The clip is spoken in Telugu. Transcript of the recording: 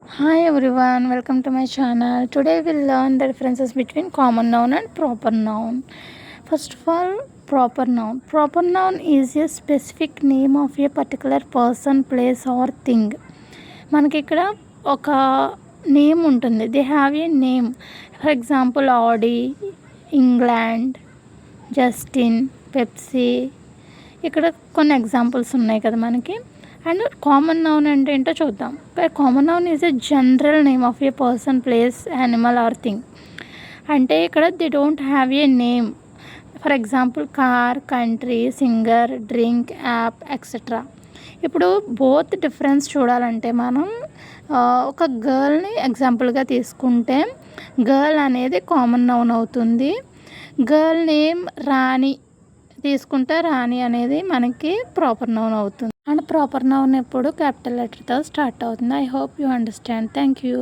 Hi everyone, welcome to my channel. Today we'll learn the differences between common noun and proper noun. First of all, proper noun. Proper noun is a specific name of a particular person, place or thing. మనకి ఇక్కడ ఒక నేమ్ ఉంటుంది. They have a name. For example Audi, England, Justin, Pepsi. ఇక్కడ కొన్ని ఎగ్జాంపుల్స్ ఉన్నాయి కదా మనకి. అండ్ కామన్ నౌన్ అంటే ఏంటో చూద్దాం. Common noun is a general name of a person, place, animal or thing. అంటే ఇక్కడ they don't have a name. For example car, country, singer, drink, app etcetera. ఇప్పుడు బోత్ డిఫరెన్స్ చూడాలంటే మనం ఒక గర్ల్ని ఎగ్జాంపుల్గా తీసుకుంటే గర్ల్ అనేది కామన్ నౌన్ అవుతుంది. గర్ల్ నేమ్ రాణి తీసుకుంటే రాణి అనేది మనకి ప్రాపర్ నౌన్ అవుతుంది. అండ్ ప్రాపర్ నౌన్ ఎప్పుడు క్యాపిటల్ లెటర్తో స్టార్ట్ అవుతుంది. I hope you understand. Thank you.